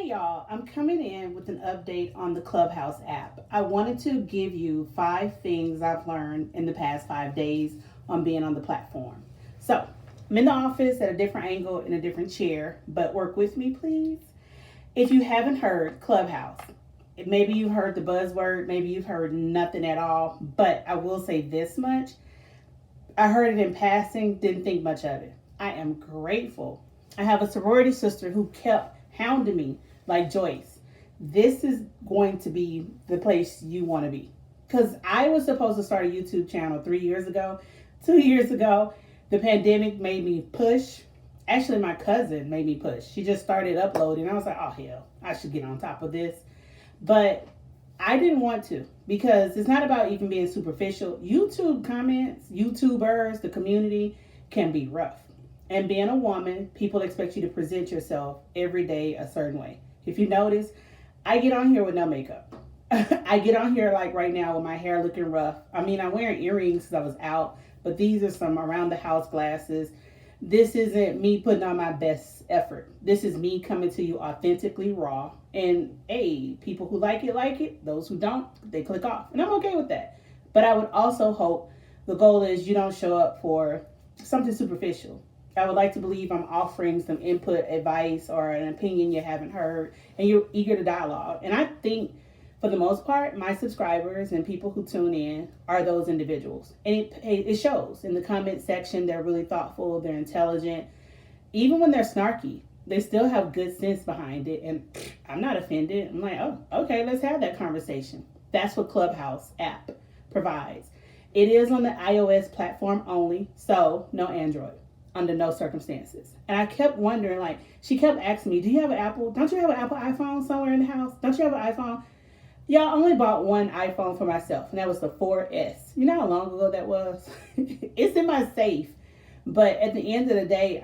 Hey y'all, I'm coming in with an update on the Clubhouse app. I wanted to give you 5 things I've learned in the past 5 days on being on the platform. So, I'm in the office at a different angle in a different chair, but work with me, please. If you haven't heard Clubhouse, maybe you've heard the buzzword, maybe you've heard nothing at all, but I will say this much. I heard it in passing, didn't think much of it. I am grateful. I have a sorority sister who kept hounding me like, Joyce, this is going to be the place you want to be. Because I was supposed to start a YouTube channel 3 years ago. 2 years ago, the pandemic made me push. Actually, my cousin made me push. She just started uploading. I was like, oh, hell, I should get on top of this. But I didn't want to because it's not about even being superficial. YouTube comments, YouTubers, the community can be rough. And being a woman, people expect you to present yourself every day a certain way. If you notice, I get on here with no makeup. I get on here like right now with my hair looking rough. I mean, I'm wearing earrings because I was out, but these are some around the house glasses. This isn't me putting on my best effort. This is me coming to you authentically raw. And hey, people who like it, like it. Those who don't, they click off. And I'm okay with that. But I would also hope the goal is you don't show up for something superficial. I would like to believe I'm offering some input, advice, or an opinion you haven't heard, and you're eager to dialogue. And I think, for the most part, my subscribers and people who tune in are those individuals. And it shows in the comment section. They're really thoughtful, they're intelligent. Even when they're snarky, they still have good sense behind it. And I'm not offended. I'm like, oh, okay, let's have that conversation. That's what Clubhouse app provides. It is on the iOS platform only, so no Android. Under no circumstances. And I kept wondering, like, she kept asking me, do you have an Apple? Don't you have an Apple iPhone somewhere in the house? Don't you have an iPhone? Yeah, I only bought one iPhone for myself, and that was the 4S. You know how long ago that was? It's in my safe. But at the end of the day,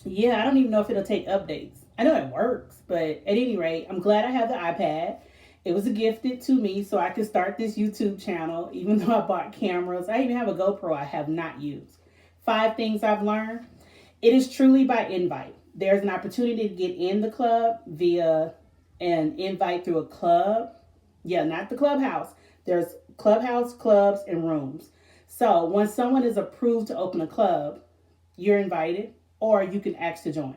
yeah, I don't even know if it'll take updates. I know it works, but at any rate, I'm glad I have the iPad. It was gifted to me so I could start this YouTube channel, even though I bought cameras. I even have a GoPro I have not used. 5 things I've learned. It is truly by invite. There's an opportunity to get in the club via an invite through a club. Yeah, not the clubhouse. There's clubhouse, clubs, and rooms. So when someone is approved to open a club, you're invited or you can ask to join.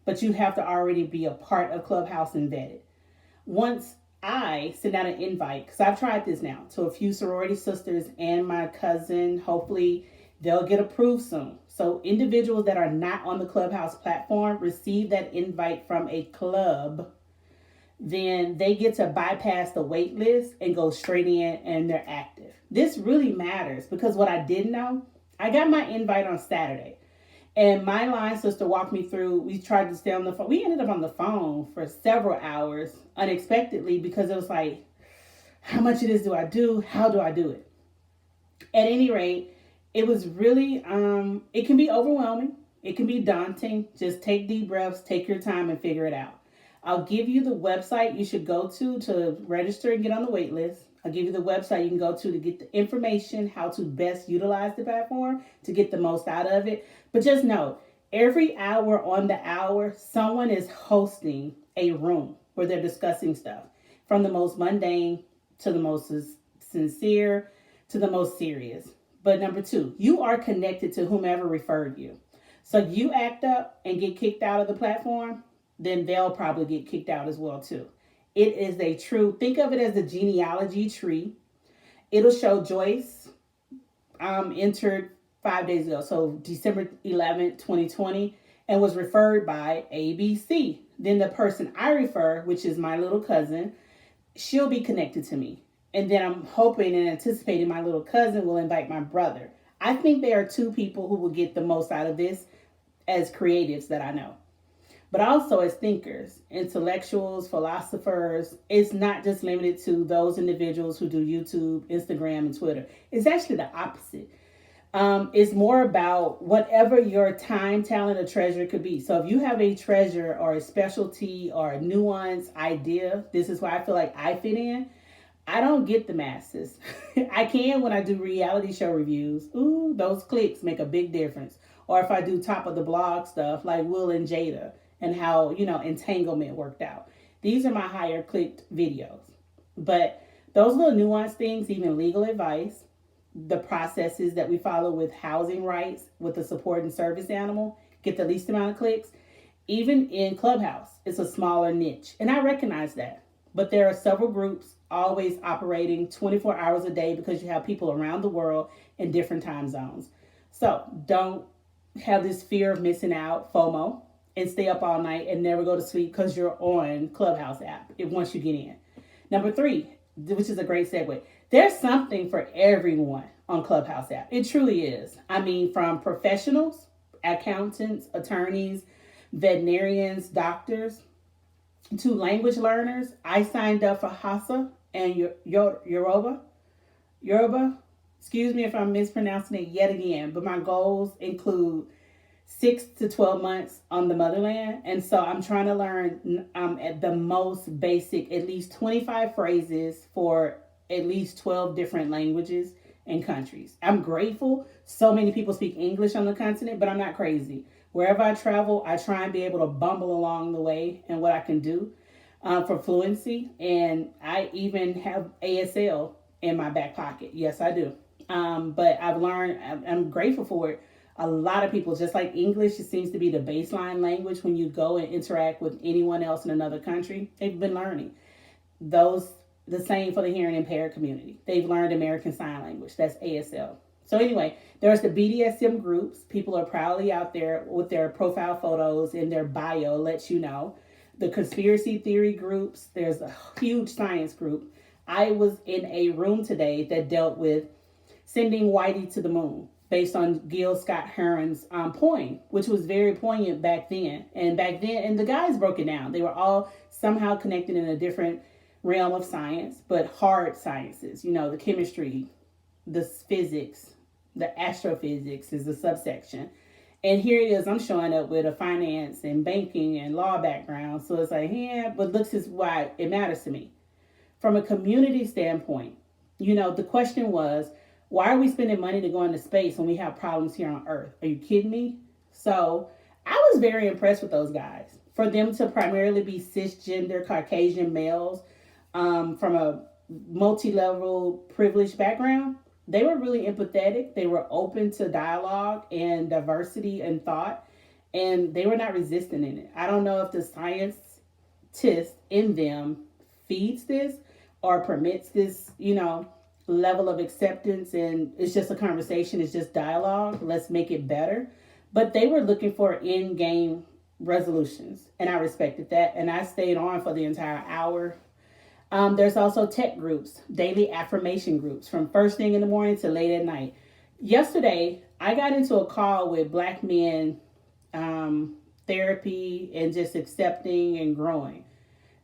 But you have to already be a part of Clubhouse and vetted. Once I send out an invite, because I've tried this now, to a few sorority sisters and my cousin, hopefully they'll get approved soon. So individuals that are not on the Clubhouse platform receive that invite from a club. Then they get to bypass the wait list and go straight in and they're active. This really matters because what I didn't know, I got my invite on Saturday. And my line sister walked me through. We tried to stay on the phone. We ended up on the phone for several hours unexpectedly because it was like, how much of this do I do? How do I do it? At any rate, it was really, it can be overwhelming. It can be daunting. Just take deep breaths, take your time and figure it out. I'll give you the website you should go to register and get on the wait list. I'll give you the website you can go to get the information, how to best utilize the platform to get the most out of it. But just know, every hour on the hour, someone is hosting a room where they're discussing stuff from the most mundane to the most sincere to the most serious. But number 2, you are connected to whomever referred you. So you act up and get kicked out of the platform, then they'll probably get kicked out as well too. It is a true, think of it as a genealogy tree. It'll show Joyce entered 5 days ago, so December 11th, 2020, and was referred by ABC. Then the person I refer, which is my little cousin, she'll be connected to me. And then I'm hoping and anticipating my little cousin will invite my brother. I think there are 2 people who will get the most out of this as creatives that I know. But also as thinkers, intellectuals, philosophers. It's not just limited to those individuals who do YouTube, Instagram, and Twitter. It's actually the opposite. It's more about whatever your time, talent, or treasure could be. So if you have a treasure or a specialty or a nuance idea, this is where I feel like I fit in. I don't get the masses. I can when I do reality show reviews. Ooh, those clicks make a big difference. Or if I do top of the blog stuff like Will and Jada. and how, entanglement worked out. These are my higher clicked videos. But those little nuanced things, even legal advice, the processes that we follow with housing rights, with the support and service animal, get the least amount of clicks. Even in Clubhouse, it's a smaller niche. And I recognize that. But there are several groups always operating 24 hours a day because you have people around the world in different time zones. So don't have this fear of missing out, FOMO, and stay up all night and never go to sleep because you're on Clubhouse app once you get in. Number 3, which is a great segue. There's something for everyone on Clubhouse app. It truly is. I mean, from professionals, accountants, attorneys, veterinarians, doctors, to language learners. I signed up for Hausa and Yoruba. Excuse me if I'm mispronouncing it yet again, but my goals include 6 to 12 months on the motherland. And so I'm trying to learn at the most basic, at least 25 phrases for at least 12 different languages and countries. I'm grateful so many people speak English on the continent, but I'm not crazy. Wherever I travel, I try and be able to bumble along the way and what I can do for fluency. And I even have ASL in my back pocket. Yes, I do. But I've learned, I'm grateful for it. A lot of people, just like English, it seems to be the baseline language when you go and interact with anyone else in another country. They've been learning. The same for the hearing impaired community. They've learned American Sign Language. That's ASL. So anyway, there's the BDSM groups. People are proudly out there with their profile photos and their bio lets you know. The conspiracy theory groups. There's a huge science group. I was in a room today that dealt with sending Whitey to the moon based on Gil Scott Heron's poem, which was very poignant back then. And the guys broke it down. They were all somehow connected in a different realm of science, but hard sciences, the chemistry, the physics, the astrophysics is the subsection. And here it is, I'm showing up with a finance and banking and law background. So it's like, but looks is why it matters to me. From a community standpoint, the question was, why are we spending money to go into space when we have problems here on Earth? Are you kidding me? So I was very impressed with those guys. For them to primarily be cisgender Caucasian males from a multi-level privileged background, they were really empathetic. They were open to dialogue and diversity and thought, and they were not resistant in it. I don't know if the scientist in them feeds this or permits this, level of acceptance, and it's just a conversation, it's just dialogue. Let's make it better. But they were looking for in-game resolutions, and I respected that, and I stayed on for the entire hour. There's also tech groups, daily affirmation groups from first thing in the morning to late at night. Yesterday, I got into a call with Black men therapy and just accepting and growing.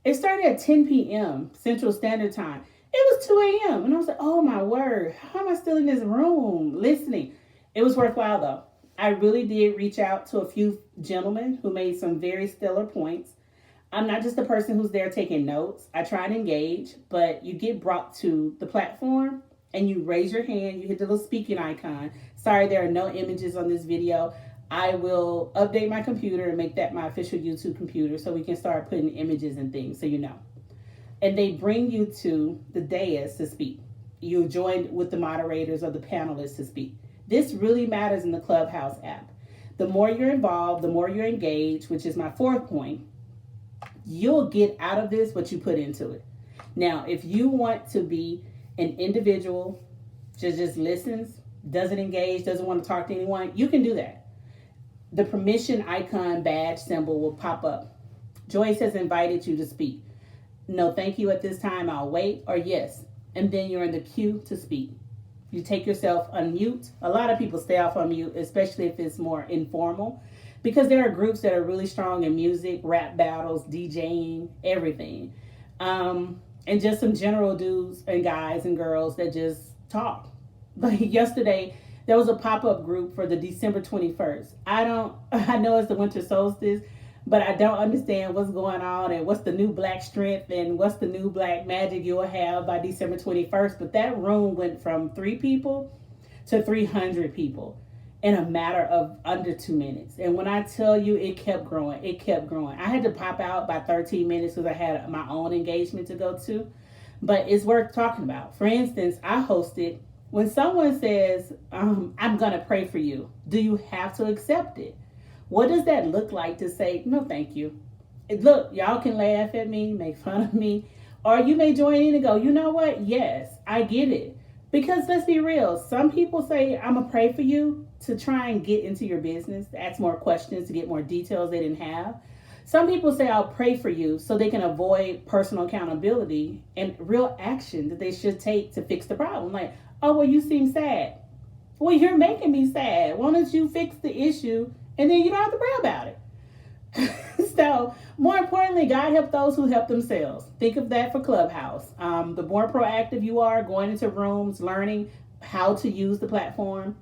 It started at 10 p.m. Central Standard Time. It was 2 a.m. and I was like, oh my word, how am I still in this room listening? It was worthwhile though. I really did reach out to a few gentlemen who made some very stellar points. I'm not just the person who's there taking notes. I try to engage, but you get brought to the platform and you raise your hand, you hit the little speaking icon. Sorry, there are no images on this video. I will update my computer and make that my official YouTube computer so we can start putting images and things so you know. And they bring you to the dais to speak. You join with the moderators or the panelists to speak. This really matters in the Clubhouse app. The more you're involved, the more you're engaged, which is my 4th point, you'll get out of this what you put into it. Now, if you want to be an individual, just listens, doesn't engage, doesn't want to talk to anyone, you can do that. The permission icon badge symbol will pop up. Joyce has invited you to speak. No, thank you at this time, I'll wait, or yes. And then you're in the queue to speak. You take yourself unmute. A lot of people stay off unmute, especially if it's more informal, because there are groups that are really strong in music, rap battles, DJing, everything. And just some general dudes and guys and girls that just talk. Like yesterday, there was a pop-up group for the December 21st. I know it's the winter solstice, but I don't understand what's going on and what's the new black strength and what's the new black magic you'll have by December 21st. But that room went from 3 people to 300 people. in a matter of under 2 minutes. And when I tell you, it kept growing, it kept growing. I had to pop out by 13 minutes because I had my own engagement to go to. But it's worth talking about. For instance, I hosted, when someone says, I'm going to pray for you, do you have to accept it? What does that look like to say, no, thank you? Look, y'all can laugh at me, make fun of me, or you may join in and go, you know what? Yes, I get it. Because let's be real, some people say, I'm going to pray for you to try and get into your business, to ask more questions, to get more details they didn't have. Some people say, I'll pray for you so they can avoid personal accountability and real action that they should take to fix the problem. Like, oh, well, you seem sad. Well, you're making me sad. Why don't you fix the issue and then you don't have to pray about it? So, more importantly, God help those who help themselves. Think of that for Clubhouse. The more proactive you are, going into rooms, learning how to use the platform,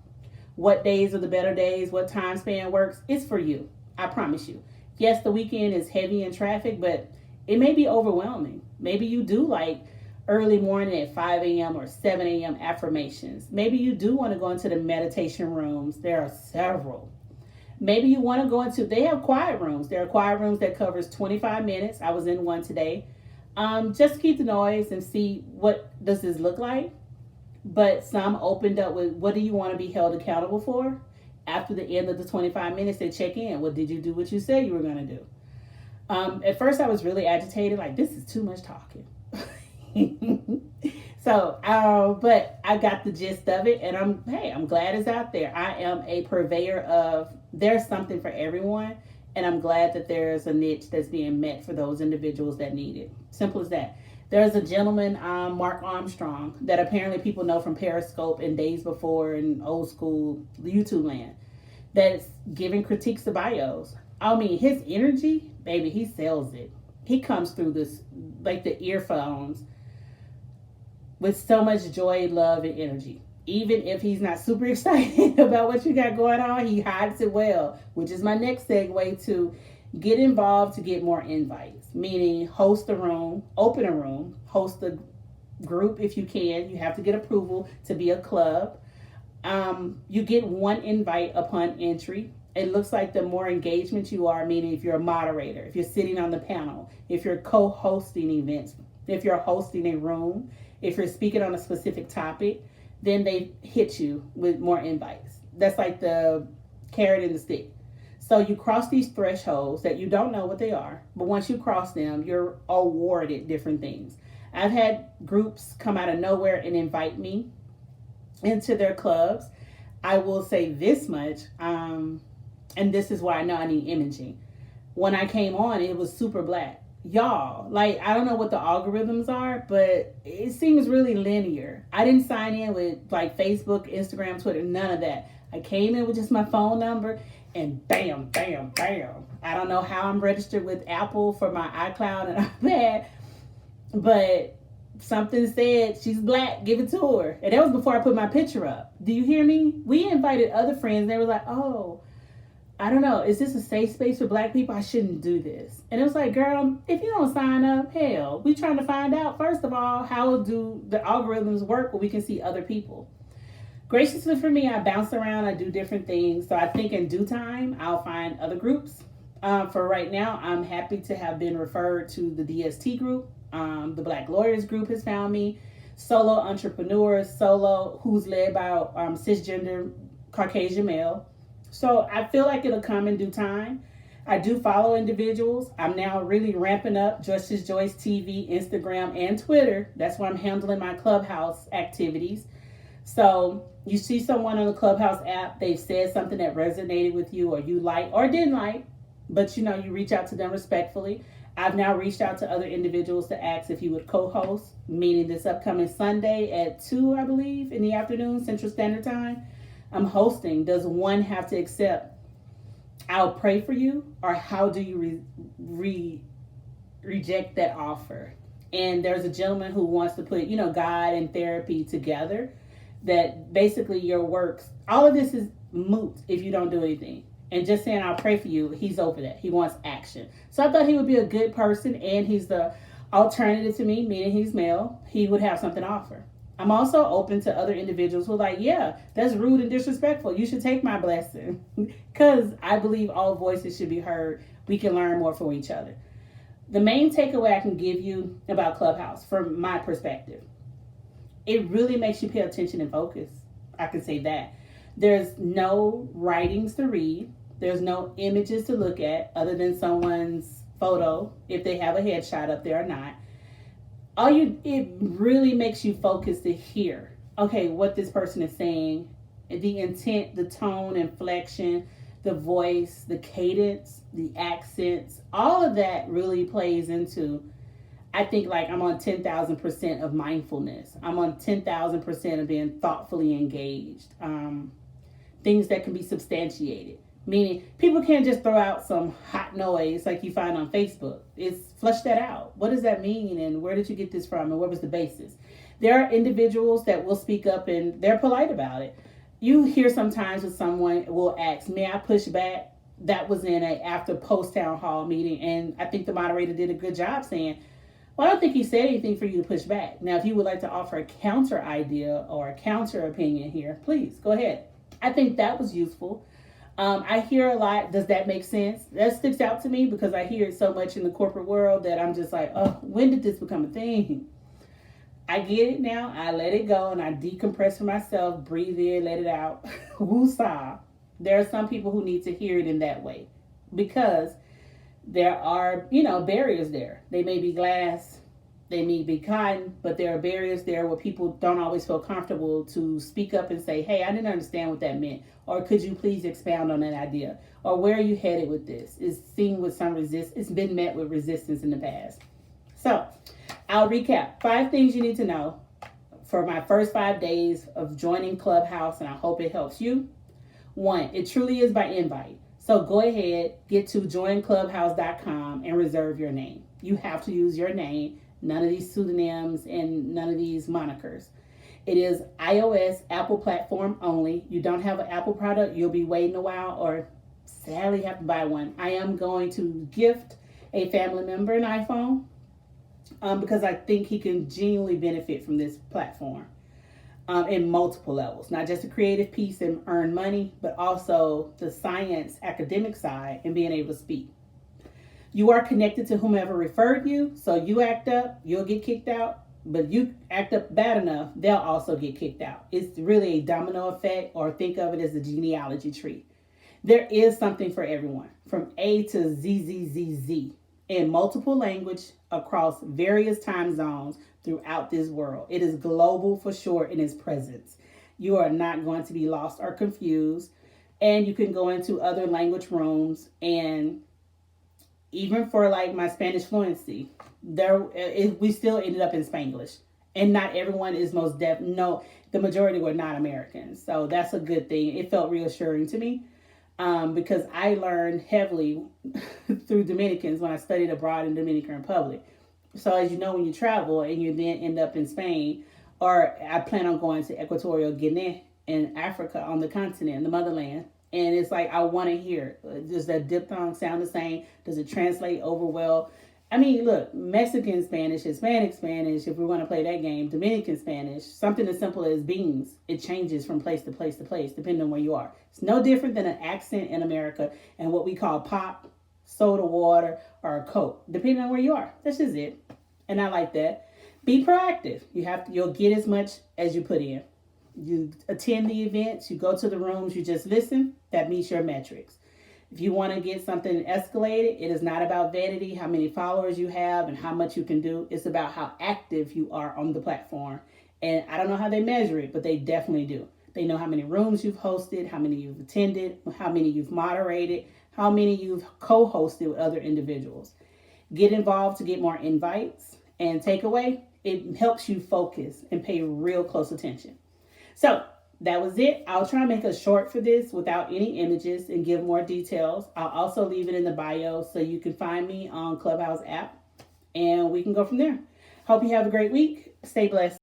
what days are the better days, what time span works, it's for you. I promise you. Yes, the weekend is heavy in traffic, but it may be overwhelming. Maybe you do like early morning at 5 a.m. or 7 a.m. affirmations. Maybe you do want to go into the meditation rooms. There are several. Maybe you want to go into, they have quiet rooms. There are quiet rooms that covers 25 minutes. I was in one today. Just to keep the noise and see what does this look like. But some opened up with, what do you want to be held accountable for? After the end of the 25 minutes, they check in. Well, did you do what you said you were going to do? At first, I was really agitated. Like, this is too much talking. But I got the gist of it. And I'm glad it's out there. I am a purveyor of, there's something for everyone. And I'm glad that there's a niche that's being met for those individuals that need it. Simple as that. There's a gentleman, Mark Armstrong, that apparently people know from Periscope and Days Before and old school YouTube land, that's giving critiques of bios. I mean, his energy, baby, he sells it. He comes through this, like the earphones, with so much joy, love, and energy. Even if he's not super excited about what you got going on, he hides it well, which is my next segue to get involved to get more invites, meaning host a room, open a room, host a group if you can. You have to get approval to be a club. You get one invite upon entry. It looks like the more engagement you are, meaning if you're a moderator, if you're sitting on the panel, if you're co-hosting events, if you're hosting a room, if you're speaking on a specific topic, then they hit you with more invites. That's like the carrot and the stick. So you cross these thresholds that you don't know what they are, but once you cross them, you're awarded different things. I've had groups come out of nowhere and invite me into their clubs. I will say this much, and this is why I know I need imaging. When I came on, it was super black. Y'all, like, I don't know what the algorithms are, but it seems really linear. I didn't sign in with like Facebook, Instagram, Twitter, none of that. I came in with just my phone number and bam, bam, bam. I don't know how I'm registered with Apple for my iCloud and iPad, but something said she's black, give it to her. And that was before I put my picture up. Do you hear me? We invited other friends and they were like, oh, I don't know, is this a safe space for black people? I shouldn't do this. And it was like, girl, if you don't sign up, hell, we trying to find out, first of all, how do the algorithms work where we can see other people? Graciously for me, I bounce around, I do different things. So I think in due time, I'll find other groups. For right now, I'm happy to have been referred to the DST group. The Black Lawyers group has found me. Solo Entrepreneurs, who's led by cisgender Caucasian male. So I feel like it'll come in due time. I do follow individuals. I'm now really ramping up Justice Joyce TV, Instagram, and Twitter. That's where I'm handling my Clubhouse activities. So you see someone on the Clubhouse app, they've said something that resonated with you or you like or didn't like, but you reach out to them respectfully. I've now reached out to other individuals to ask if you would co-host, meaning this upcoming Sunday at 2, I believe, in the afternoon, Central Standard Time. I'm hosting. Does one have to accept, I'll pray for you, or how do you reject that offer? And there's a gentleman who wants to put, God and therapy together, that basically your works, all of this is moot if you don't do anything. And just saying, I'll pray for you, he's over that. He wants action. So I thought he would be a good person, and he's the alternative to me, meaning he's male. He would have something to offer. I'm also open to other individuals who are like, yeah, that's rude and disrespectful. You should take my blessing. Because I believe all voices should be heard. We can learn more from each other. The main takeaway I can give you about Clubhouse, from my perspective, it really makes you pay attention and focus. I can say that. There's no writings to read. There's no images to look at other than someone's photo, if they have a headshot up there or not. It really makes you focus to hear, okay, what this person is saying, the intent, the tone, inflection, the voice, the cadence, the accents, all of that really plays into, I think, like, I'm on 10,000% of mindfulness. I'm on 10,000% of being thoughtfully engaged. Things that can be substantiated. Meaning, people can't just throw out some hot noise like you find on Facebook. It's flush that out. What does that mean? And where did you get this from? And what was the basis? There are individuals that will speak up and they're polite about it. You hear sometimes when someone will ask, may I push back? That was in a after post town hall meeting. And I think the moderator did a good job saying, well, I don't think he said anything for you to push back. Now, if you would like to offer a counter idea or a counter opinion here, please go ahead. I think that was useful. I hear a lot, does that make sense? That sticks out to me because I hear it so much in the corporate world that I'm just like, oh, when did this become a thing? I get it now. I let it go and I decompress for myself, breathe in, let it out. Woosah. There are some people who need to hear it in that way because there are, barriers there. They may be glass, they may be cotton, but there are barriers there where people don't always feel comfortable to speak up and say, hey, I didn't understand what that meant. Or could you please expound on that idea? Or where are you headed with this? It's seen with some resistance. It's been met with resistance in the past. So I'll recap 5 things you need to know for my first 5 days of joining Clubhouse, and I hope it helps you. 1, it truly is by invite. So go ahead, get to joinclubhouse.com and reserve your name. You have to use your name, none of these pseudonyms and none of these monikers. It is iOS, Apple platform only. You don't have an Apple product, you'll be waiting a while or sadly have to buy one. I am going to gift a family member an iPhone because I think he can genuinely benefit from this platform in multiple levels. Not just a creative piece and earn money, but also the science, academic side and being able to speak. You are connected to whomever referred you, so you act up, you'll get kicked out. But you act up bad enough, they'll also get kicked out. It's really a domino effect, or think of it as a genealogy tree. There is something for everyone, from A to ZZZZ, in multiple language across various time zones throughout this world. It is global for sure in its presence. You are not going to be lost or confused. And you can go into other language rooms, and even for like my Spanish fluency, we still ended up in Spanglish, and not everyone is most deaf. No, the majority were not Americans, so that's a good thing. It felt reassuring to me because I learned heavily through Dominicans when I studied abroad in Dominican Republic. So as you know, when you travel and you then end up in Spain, or I plan on going to Equatorial Guinea in Africa on the continent, the motherland. And it's like, I want to hear, does that diphthong sound the same? Does it translate over well? I mean, look, Mexican Spanish, Hispanic Spanish, if we want to play that game, Dominican Spanish, something as simple as beans, it changes from place to place to place, depending on where you are. It's no different than an accent in America and what we call pop, soda water, or a Coke, depending on where you are. That's just it. And I like that. Be proactive. You'll get as much as you put in. You attend the events, you go to the rooms, you just listen. That meets your metrics. If you want to get something escalated, it is not about vanity, how many followers you have and how much you can do. It's about how active you are on the platform. And I don't know how they measure it, but they definitely do. They know how many rooms you've hosted, how many you've attended, how many you've moderated, how many you've co-hosted with other individuals. Get involved to get more invites, and takeaway, it helps you focus and pay real close attention. So that was it. I'll try and make a short for this without any images and give more details. I'll also leave it in the bio so you can find me on Clubhouse app, and we can go from there. Hope you have a great week. Stay blessed.